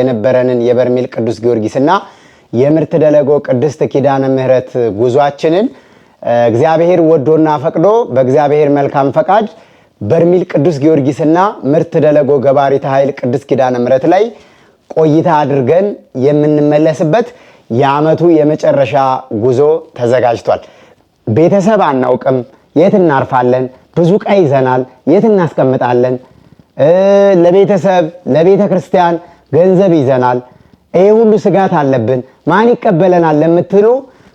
የነበረንን የበርሜል ቅዱስ ጊዮርጊስና የምርት ደለጎ ቅድስት ኪዳነ ምህረት ጉዟችንን እግዚአብሔር ወዶና ፈቅዶ በእግዚአብሔር መልካም ፈቃድ በርሜል ቅዱስ ጊዮርጊስና ምርት ደለጎ ገባሪተ ኃይል ቅድስት ኪዳነ ምህረት ላይ ቆይታ አድርገን የምንመለስበት የዓመቱ የመጨረሻ ጉዞ ተዘጋጅቷል። ቤተሰብ አናውቅም፣ የት እናርፋለን፣ ብዙ ዕቃ ይዘናል፣ የት እናስቀምጣለን፣ ለቤተሰብ ለቤተ ክርስቲያን ገንዘብ ይዘናል፣ ይሄ ሁሉ ስጋት አለብን፣ ማን ይቀበለናል ለምትሉ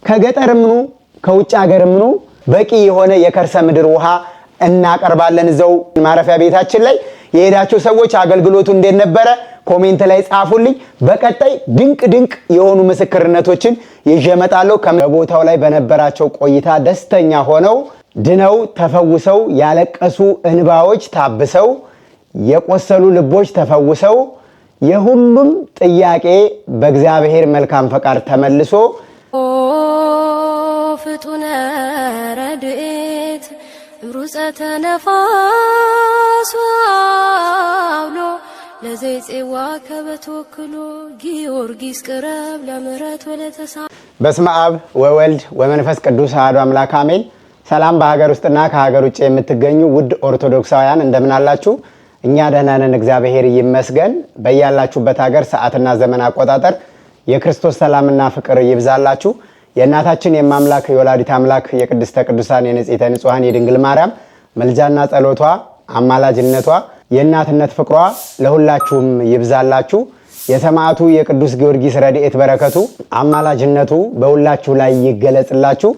ከገጠርም ነው ከውጭ ሀገርም ነው በቂ የሆነ የከርሰ ምድር ውሃ እናቀርባለን። እዛው ማረፊያ ቤታችን ላይ የሄዳችሁ ሰዎች አገልግሎቱ እንዴት ነበረ ኮሜንት ላይ ጻፉልኝ። በቀጣይ ድንቅ የሆኑ ምስክርነቶችን ይዤ እመጣለሁ። በቦታው ላይ በነበራቸው ቆይታ ደስተኛ ሆነው ድነው ተፈውሰው ያለቀሱ እንባዎች ታብሰው የቆሰሉ ልቦች ተፈውሰው የሁሉም ጥያቄ በእግዚአብሔር መልካም ፈቃድ ተመልሶ ፍጡነ ረድኤት ሩፀተ ነፋስ አውሎ ለዘይጼዋ ከበተወክሎ ጊዮርጊስ ቅረብ ለምሕረት ወለተሳ በስመ አብ ወወልድ ወመንፈስ ቅዱስ አሐዱ አምላክ አሜን። ሰላም በሀገር ውስጥና ከሀገር ውጭ የምትገኙ ውድ ኦርቶዶክሳውያን እንደምን አላችሁ? እኛ ደህና ነን፣ እግዚአብሔር ይመስገን። በያላችሁበት ሀገር ሰዓትና ዘመን አቆጣጠር የክርስቶስ ሰላምና ፍቅር ይብዛላችሁ። የእናታችን የማምላክ የወላዲት አምላክ የቅድስተ ቅዱሳን የንጽሕተ ንጹሐን የድንግል ማርያም መልጃና ጸሎቷ አማላጅነቷ የእናትነት ፍቅሯ ለሁላችሁም ይብዛላችሁ። የሰማዕቱ የቅዱስ ጊዮርጊስ ረድኤት በረከቱ አማላጅነቱ በሁላችሁ ላይ ይገለጽላችሁ።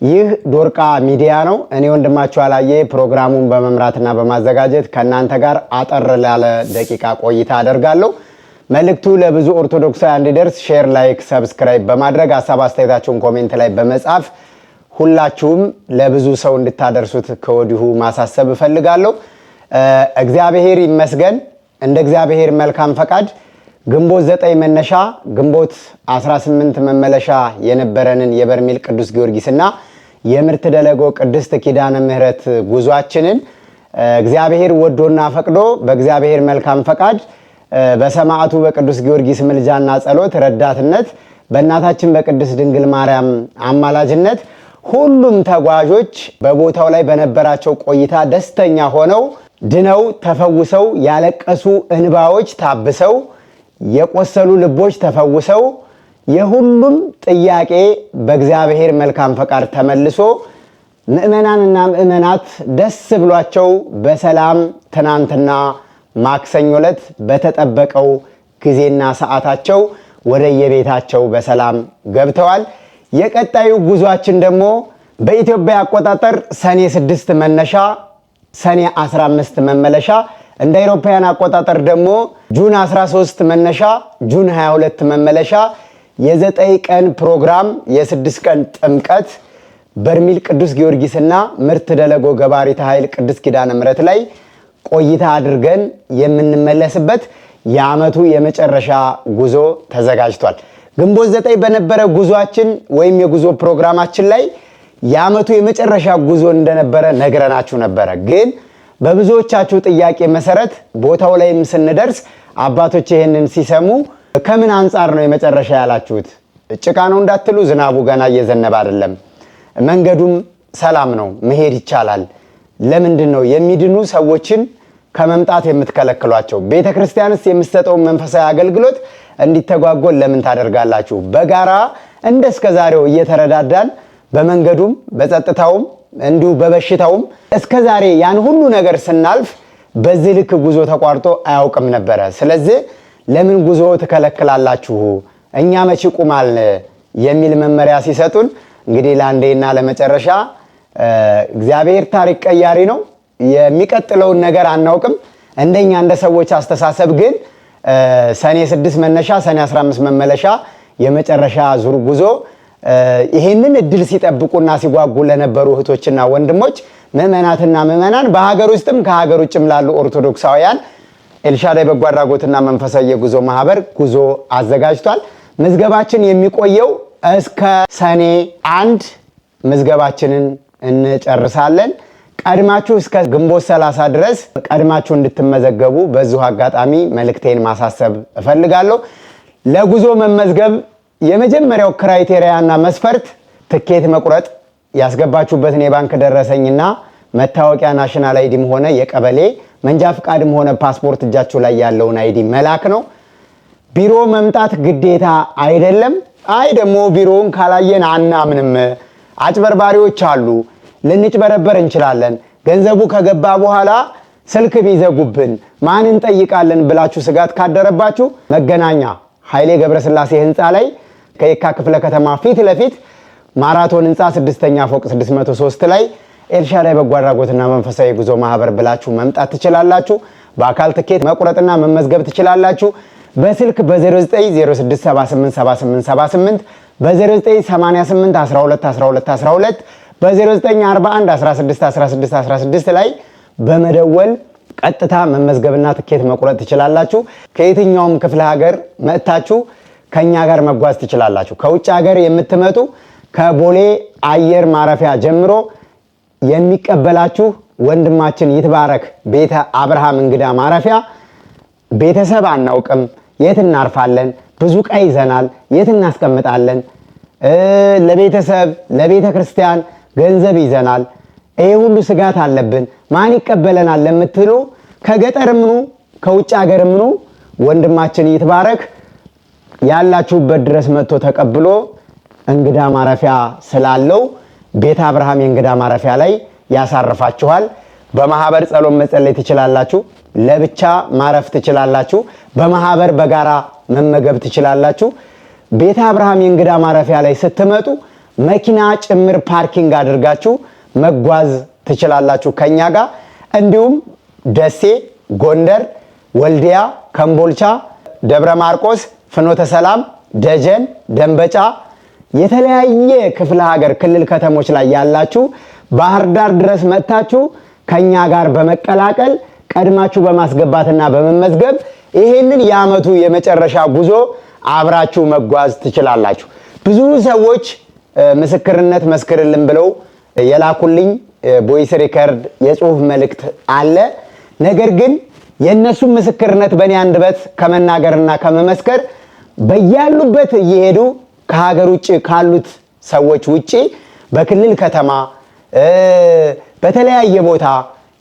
ይህ ዶርቃ ሚዲያ ነው። እኔ ወንድማችሁ አላየ ፕሮግራሙን በመምራትና በማዘጋጀት ከእናንተ ጋር አጠር ላለ ደቂቃ ቆይታ አደርጋለሁ። መልእክቱ ለብዙ ኦርቶዶክሳውያን እንዲደርስ ሼር፣ ላይክ፣ ሰብስክራይብ በማድረግ ሀሳብ አስተያየታችሁን ኮሜንት ላይ በመጻፍ ሁላችሁም ለብዙ ሰው እንድታደርሱት ከወዲሁ ማሳሰብ እፈልጋለሁ። እግዚአብሔር ይመስገን። እንደ እግዚአብሔር መልካም ፈቃድ ግንቦት 9 መነሻ ግንቦት 18 መመለሻ የነበረንን የበርሜል ቅዱስ ጊዮርጊስና የምርት ደለጎ ቅድስት ኪዳነ ምህረት ጉዟችንን እግዚአብሔር ወዶና ፈቅዶ በእግዚአብሔር መልካም ፈቃድ በሰማዕቱ በቅዱስ ጊዮርጊስ ምልጃና ጸሎት ረዳትነት በእናታችን በቅድስት ድንግል ማርያም አማላጅነት ሁሉም ተጓዦች በቦታው ላይ በነበራቸው ቆይታ ደስተኛ ሆነው ድነው ተፈውሰው ያለቀሱ እንባዎች ታብሰው የቆሰሉ ልቦች ተፈውሰው የሁሉም ጥያቄ በእግዚአብሔር መልካም ፈቃድ ተመልሶ ምእመናንና ምእመናት ደስ ብሏቸው በሰላም ትናንትና ማክሰኞ ዕለት በተጠበቀው ጊዜና ሰዓታቸው ወደ የቤታቸው በሰላም ገብተዋል። የቀጣዩ ጉዟችን ደግሞ በኢትዮጵያ አቆጣጠር ሰኔ 6 መነሻ ሰኔ 15 መመለሻ እንደ አውሮፓውያን አቆጣጠር ደግሞ ጁን 13 መነሻ ጁን 22 መመለሻ የ9 ቀን ፕሮግራም የ6 ቀን ጥምቀት በርሜል ቅዱስ ጊዮርጊስና ምርት ደለጎ ገባሪተ ኃይል ቅድስት ኪዳነ ምህረት ላይ ቆይታ አድርገን የምንመለስበት የዓመቱ የመጨረሻ ጉዞ ተዘጋጅቷል። ግንቦት 9 በነበረ ጉዟችን ወይም የጉዞ ፕሮግራማችን ላይ የዓመቱ የመጨረሻ ጉዞ እንደነበረ ነግረናችሁ ነበረ። ግን በብዙዎቻችሁ ጥያቄ መሰረት ቦታው ላይም ስንደርስ አባቶች ይሄንን ሲሰሙ ከምን አንጻር ነው የመጨረሻ ያላችሁት? ጭቃ ነው እንዳትሉ፣ ዝናቡ ገና እየዘነበ አይደለም፣ መንገዱም ሰላም ነው፣ መሄድ ይቻላል። ለምንድን ነው የሚድኑ ሰዎችን ከመምጣት የምትከለክሏቸው? ቤተክርስቲያንስ የምትሰጠው መንፈሳዊ አገልግሎት እንዲተጓጎል ለምን ታደርጋላችሁ? በጋራ እንደስከዛሬው እየተረዳዳን በመንገዱም በጸጥታውም እንዲሁ በበሽታውም እስከዛሬ ያን ሁሉ ነገር ስናልፍ በዚህ ልክ ጉዞ ተቋርጦ አያውቅም ነበረ። ስለዚህ ለምን ጉዞ ትከለክላላችሁ? እኛ መቼ ቁማል የሚል መመሪያ ሲሰጡን እንግዲህ ለአንዴና ለመጨረሻ እግዚአብሔር ታሪክ ቀያሪ ነው። የሚቀጥለውን ነገር አናውቅም። እንደኛ እንደ ሰዎች አስተሳሰብ ግን ሰኔ 6 መነሻ ሰኔ 15 መመለሻ የመጨረሻ ዙር ጉዞ ይሄንን እድል ሲጠብቁና ሲጓጉ ለነበሩ እህቶችና ወንድሞች ምእመናትና ምእመናን በሀገር ውስጥም ከሀገር ውጭም ላሉ ኦርቶዶክሳውያን ኤልሻዳይ በጎ አድራጎትና መንፈሳዊ የጉዞ ማህበር ጉዞ አዘጋጅቷል። ምዝገባችን የሚቆየው እስከ ሰኔ 1 ምዝገባችንን እንጨርሳለን። ቀድማችሁ እስከ ግንቦት 30 ድረስ ቀድማችሁ እንድትመዘገቡ በዚሁ አጋጣሚ መልእክቴን ማሳሰብ እፈልጋለሁ። ለጉዞ መመዝገብ የመጀመሪያው ክራይቴሪያና መስፈርት ትኬት መቁረጥ፣ ያስገባችሁበትን የባንክ ደረሰኝና መታወቂያ ናሽናል አይዲም ሆነ የቀበሌ መንጃ ፍቃድም ሆነ ፓስፖርት እጃችሁ ላይ ያለውን አይዲ መላክ ነው። ቢሮ መምጣት ግዴታ አይደለም። አይ ደግሞ ቢሮውን ካላየን አናምንም፣ አጭበርባሪዎች አሉ፣ ልንጭበረበር እንችላለን፣ ገንዘቡ ከገባ በኋላ ስልክ ቢዘጉብን ማን እንጠይቃለን ብላችሁ ስጋት ካደረባችሁ መገናኛ ኃይሌ ገብረስላሴ ህንፃ ላይ ከየካ ክፍለ ከተማ ፊት ለፊት ማራቶን ህንፃ 6ኛ ፎቅ 603 ላይ ኤልሻዳይ በጎ አድራጎትና መንፈሳዊ ጉዞ ማህበር ብላችሁ መምጣት ትችላላችሁ። በአካል ትኬት መቁረጥና መመዝገብ ትችላላችሁ። በስልክ በ0906787878 በ0988121212 በ0941161616 ላይ በመደወል ቀጥታ መመዝገብና ትኬት መቁረጥ ትችላላችሁ። ከየትኛውም ክፍለ ሀገር መጥታችሁ ከኛ ጋር መጓዝ ትችላላችሁ። ከውጭ ሀገር የምትመጡ ከቦሌ አየር ማረፊያ ጀምሮ የሚቀበላችሁ ወንድማችን ይትባረክ ቤተ አብርሃም እንግዳ ማረፊያ ቤተሰብ አናውቅም፣ የት እናርፋለን፣ ብዙ ዕቃ ይዘናል፣ የት እናስቀምጣለን፣ ለቤተሰብ ለቤተ ክርስቲያን ገንዘብ ይዘናል፣ ይሄ ሁሉ ስጋት አለብን፣ ማን ይቀበለናል ለምትሉ ከገጠርም ኑ ከውጭ ሀገርም ኑ ወንድማችን ይትባረክ ያላችሁበት ድረስ መጥቶ ተቀብሎ እንግዳ ማረፊያ ስላለው ቤተ አብርሃም የእንግዳ ማረፊያ ላይ ያሳርፋችኋል። በማህበር ጸሎት መጸለይ ትችላላችሁ። ለብቻ ማረፍ ትችላላችሁ። በማህበር በጋራ መመገብ ትችላላችሁ። ቤተ አብርሃም የእንግዳ ማረፊያ ላይ ስትመጡ መኪና ጭምር ፓርኪንግ አድርጋችሁ መጓዝ ትችላላችሁ ከኛ ጋር። እንዲሁም ደሴ፣ ጎንደር፣ ወልዲያ፣ ከምቦልቻ፣ ደብረ ማርቆስ፣ ፍኖተ ሰላም፣ ደጀን፣ ደንበጫ የተለያየ ክፍለ ሀገር ክልል ከተሞች ላይ ያላችሁ ባህር ዳር ድረስ መጥታችሁ ከኛ ጋር በመቀላቀል ቀድማችሁ በማስገባትና በመመዝገብ ይሄንን የዓመቱ የመጨረሻ ጉዞ አብራችሁ መጓዝ ትችላላችሁ። ብዙ ሰዎች ምስክርነት መስክርልን ብለው የላኩልኝ ቮይስ ሪከርድ የጽሁፍ መልእክት አለ። ነገር ግን የነሱ ምስክርነት በእኔ አንደበት ከመናገርና ከመመስከር በያሉበት እየሄዱ ከሀገር ውጭ ካሉት ሰዎች ውጪ በክልል ከተማ በተለያየ ቦታ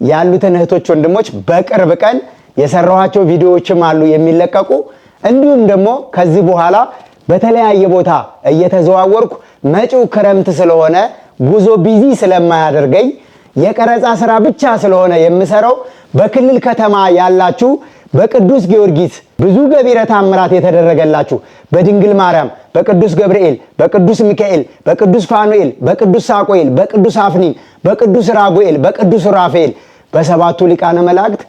ያሉትን እህቶች ወንድሞች በቅርብ ቀን የሰራኋቸው ቪዲዮዎችም አሉ የሚለቀቁ። እንዲሁም ደግሞ ከዚህ በኋላ በተለያየ ቦታ እየተዘዋወርኩ መጪው ክረምት ስለሆነ ጉዞ ቢዚ ስለማያደርገኝ የቀረጻ ስራ ብቻ ስለሆነ የምሰራው በክልል ከተማ ያላችሁ በቅዱስ ጊዮርጊስ ብዙ ገቢረ ተአምራት የተደረገላችሁ በድንግል ማርያም፣ በቅዱስ ገብርኤል፣ በቅዱስ ሚካኤል፣ በቅዱስ ፋኑኤል፣ በቅዱስ ሳቆኤል፣ በቅዱስ አፍኒን፣ በቅዱስ ራጉኤል፣ በቅዱስ ራፋኤል፣ በሰባቱ ሊቃነ መላእክት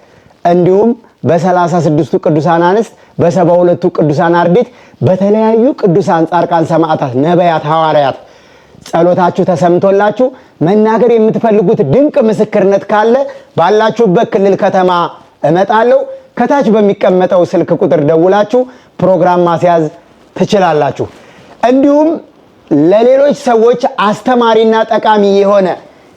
እንዲሁም በ36ቱ ቅዱሳን አንስት፣ በ72ቱ ቅዱሳን አርድእት፣ በተለያዩ ቅዱሳን ጻድቃን፣ ሰማዕታት፣ ነቢያት፣ ሐዋርያት ጸሎታችሁ ተሰምቶላችሁ መናገር የምትፈልጉት ድንቅ ምስክርነት ካለ ባላችሁበት ክልል ከተማ እመጣለሁ። ከታች በሚቀመጠው ስልክ ቁጥር ደውላችሁ ፕሮግራም ማስያዝ ትችላላችሁ። እንዲሁም ለሌሎች ሰዎች አስተማሪና ጠቃሚ የሆነ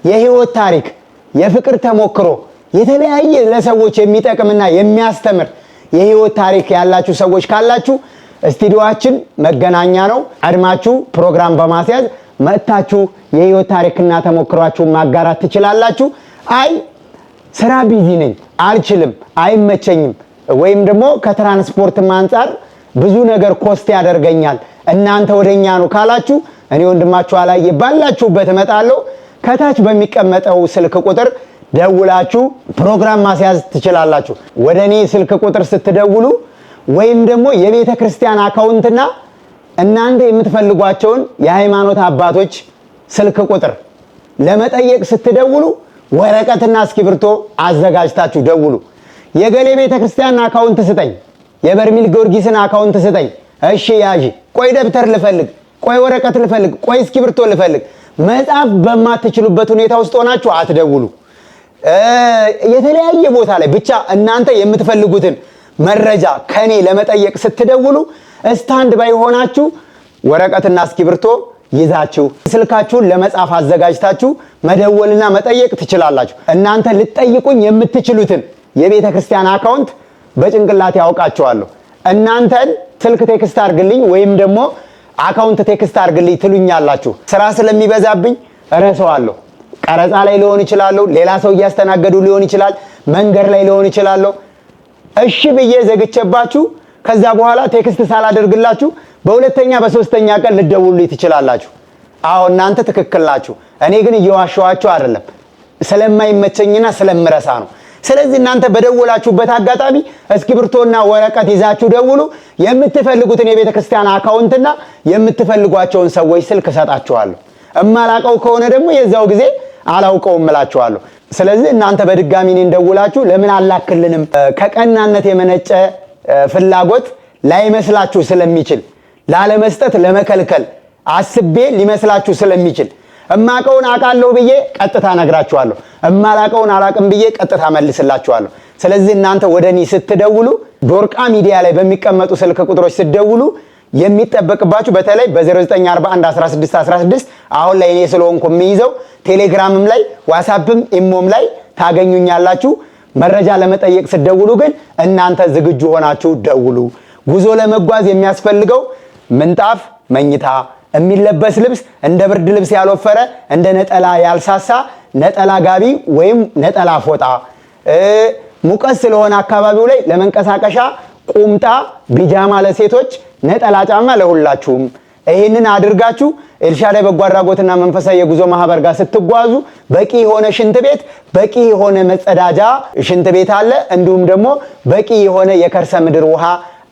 የህይወት ታሪክ፣ የፍቅር ተሞክሮ፣ የተለያየ ለሰዎች የሚጠቅምና የሚያስተምር የህይወት ታሪክ ያላችሁ ሰዎች ካላችሁ ስቱዲዮአችን መገናኛ ነው። ቀድማችሁ ፕሮግራም በማስያዝ መጥታችሁ የህይወት ታሪክና ተሞክሯችሁን ማጋራት ትችላላችሁ። አይ ስራ ቢዚ ነኝ፣ አልችልም፣ አይመቸኝም ወይም ደግሞ ከትራንስፖርትም አንፃር ብዙ ነገር ኮስት ያደርገኛል እናንተ ወደኛ ነው ካላችሁ እኔ ወንድማችሁ አላየ ባላችሁበት እመጣለሁ። ከታች በሚቀመጠው ስልክ ቁጥር ደውላችሁ ፕሮግራም ማስያዝ ትችላላችሁ። ወደኔ ስልክ ቁጥር ስትደውሉ ወይም ደግሞ የቤተ ክርስቲያን አካውንትና እናንተ የምትፈልጓቸውን የሃይማኖት አባቶች ስልክ ቁጥር ለመጠየቅ ስትደውሉ ወረቀትና እስክሪብቶ አዘጋጅታችሁ ደውሉ። የገሌ ቤተ ክርስቲያን አካውንት ስጠኝ፣ የበርሜል ጊዮርጊስን አካውንት ስጠኝ። እሺ ያዢ፣ ቆይ ደብተር ልፈልግ፣ ቆይ ወረቀት ልፈልግ፣ ቆይ እስክሪብቶ ልፈልግ። መጻፍ በማትችሉበት ሁኔታ ውስጥ ሆናችሁ አትደውሉ። የተለያየ ቦታ ላይ ብቻ እናንተ የምትፈልጉትን መረጃ ከኔ ለመጠየቅ ስትደውሉ ስታንድ ባይ ሆናችሁ ወረቀትና እስክሪብቶ ይዛችሁ ስልካችሁን ለመጻፍ አዘጋጅታችሁ መደወልና መጠየቅ ትችላላችሁ። እናንተ ልትጠይቁኝ የምትችሉትን የቤተ ክርስቲያን አካውንት በጭንቅላት ያውቃቸዋለሁ። እናንተን ስልክ ቴክስት አድርግልኝ ወይም ደግሞ አካውንት ቴክስት አድርግልኝ ትሉኛላችሁ። ስራ ስለሚበዛብኝ እረሳዋለሁ። ቀረጻ ላይ ሊሆን ይችላል፣ ሌላ ሰው እያስተናገዱ ሊሆን ይችላል፣ መንገድ ላይ ሊሆን ይችላል። እሺ ብዬ ዘግቼባችሁ ከዛ በኋላ ቴክስት ሳላደርግላችሁ በሁለተኛ በሶስተኛ ቀን ልደውሉልኝ ትችላላችሁ። አዎ እናንተ ትክክል ናችሁ። እኔ ግን እየዋሸኋችሁ አይደለም፣ ስለማይመቸኝና ስለምረሳ ነው። ስለዚህ እናንተ በደወላችሁበት አጋጣሚ እስክሪብቶና ወረቀት ይዛችሁ ደውሉ። የምትፈልጉትን የቤተ ክርስቲያን አካውንትና የምትፈልጓቸውን ሰዎች ስልክ እሰጣችኋለሁ። እማላቀው ከሆነ ደግሞ የዛው ጊዜ አላውቀውም እላችኋለሁ። ስለዚህ እናንተ በድጋሚ እኔን ደውላችሁ ለምን አላክልንም ከቀናነት የመነጨ ፍላጎት ላይመስላችሁ ስለሚችል ላለመስጠት ለመከልከል አስቤ ሊመስላችሁ ስለሚችል እማቀውን አቃለሁ ብዬ ቀጥታ ነግራችኋለሁ፣ እማላቀውን አላቅም ብዬ ቀጥታ መልስላችኋለሁ። ስለዚህ እናንተ ወደኔ ስትደውሉ ዶርቃ ሚዲያ ላይ በሚቀመጡ ስልክ ቁጥሮች ስትደውሉ የሚጠበቅባችሁ በተለይ በ09411616 አሁን ላይ እኔ ስለሆንኩ የሚይዘው ቴሌግራምም ላይ ዋትስአፕም ኢሞም ላይ ታገኙኛላችሁ። መረጃ ለመጠየቅ ስትደውሉ ግን እናንተ ዝግጁ ሆናችሁ ደውሉ። ጉዞ ለመጓዝ የሚያስፈልገው ምንጣፍ፣ መኝታ፣ የሚለበስ ልብስ እንደ ብርድ ልብስ ያልወፈረ እንደ ነጠላ ያልሳሳ ነጠላ ጋቢ ወይም ነጠላ ፎጣ፣ ሙቀት ስለሆነ አካባቢው ላይ ለመንቀሳቀሻ ቁምጣ፣ ቢጃማ ለሴቶች፣ ነጠላ ጫማ ለሁላችሁም። ይሄንን አድርጋችሁ ኤልሻዳይ በጎ አድራጎትና መንፈሳዊ የጉዞ ማህበር ጋር ስትጓዙ በቂ የሆነ ሽንት ቤት፣ በቂ የሆነ መጸዳጃ ሽንት ቤት አለ። እንዲሁም ደግሞ በቂ የሆነ የከርሰ ምድር ውሃ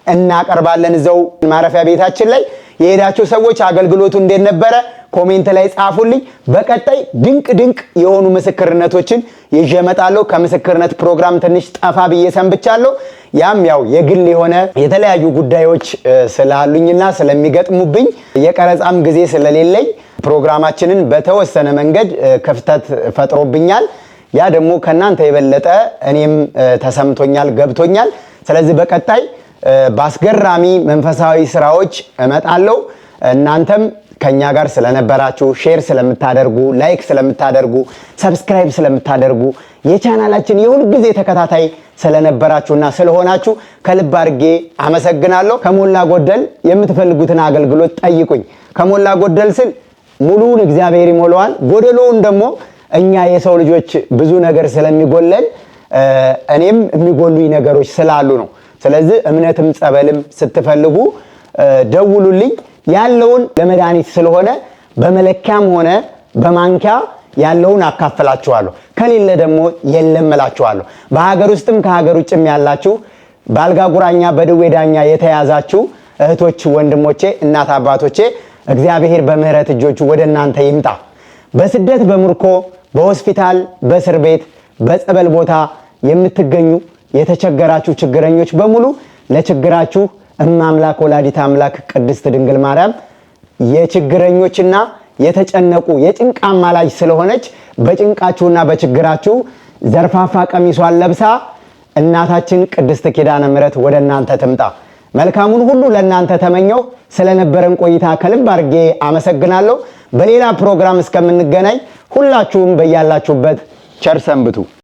እናቀርባለን እዛው ማረፊያ ቤታችን ላይ። የሄዳችሁ ሰዎች አገልግሎቱ እንዴት ነበረ ኮሜንት ላይ ጻፉልኝ። በቀጣይ ድንቅ የሆኑ ምስክርነቶችን ይዤ እመጣለሁ። ከምስክርነት ፕሮግራም ትንሽ ጠፋ ብዬ ሰንብቻለሁ። ያም ያው የግል የሆነ የተለያዩ ጉዳዮች ስላሉኝና ስለሚገጥሙብኝ የቀረጻም ጊዜ ስለሌለኝ ፕሮግራማችንን በተወሰነ መንገድ ክፍተት ፈጥሮብኛል። ያ ደግሞ ከናንተ የበለጠ እኔም ተሰምቶኛል፣ ገብቶኛል። ስለዚህ በቀጣይ በአስገራሚ መንፈሳዊ ስራዎች እመጣለሁ። እናንተም ከኛ ጋር ስለነበራችሁ ሼር ስለምታደርጉ፣ ላይክ ስለምታደርጉ፣ ሰብስክራይብ ስለምታደርጉ የቻናላችን የሁል ጊዜ ተከታታይ ስለነበራችሁና ስለሆናችሁ ከልብ አድርጌ አመሰግናለሁ። ከሞላ ጎደል የምትፈልጉትን አገልግሎት ጠይቁኝ። ከሞላ ጎደል ስል ሙሉውን እግዚአብሔር ይሞላዋል፣ ጎደሎውን ደግሞ እኛ የሰው ልጆች ብዙ ነገር ስለሚጎለን እኔም የሚጎሉኝ ነገሮች ስላሉ ነው። ስለዚህ እምነትም ጸበልም ስትፈልጉ ደውሉልኝ። ያለውን ለመድኃኒት ስለሆነ በመለኪያም ሆነ በማንኪያ ያለውን አካፍላችኋለሁ፣ ከሌለ ደግሞ የለም እላችኋለሁ። በሀገር ውስጥም ከሀገር ውጭም ያላችሁ በአልጋ ቁራኛ በደዌ ዳኛ የተያዛችሁ እህቶች፣ ወንድሞቼ፣ እናት አባቶቼ እግዚአብሔር በምህረት እጆቹ ወደ እናንተ ይምጣ። በስደት በምርኮ በሆስፒታል በእስር ቤት በጸበል ቦታ የምትገኙ የተቸገራችሁ ችግረኞች በሙሉ ለችግራችሁ እማምላክ ወላዲት አምላክ ቅድስት ድንግል ማርያም የችግረኞችና የተጨነቁ የጭንቅ አማላጅ ስለሆነች በጭንቃችሁና በችግራችሁ ዘርፋፋ ቀሚሷን ለብሳ እናታችን ቅድስት ኪዳነ ምሕረት ወደ እናንተ ትምጣ። መልካሙን ሁሉ ለእናንተ ተመኘው። ስለነበረን ቆይታ ከልብ አድርጌ አመሰግናለሁ። በሌላ ፕሮግራም እስከምንገናኝ ሁላችሁም በያላችሁበት ቸር ሰንብቱ።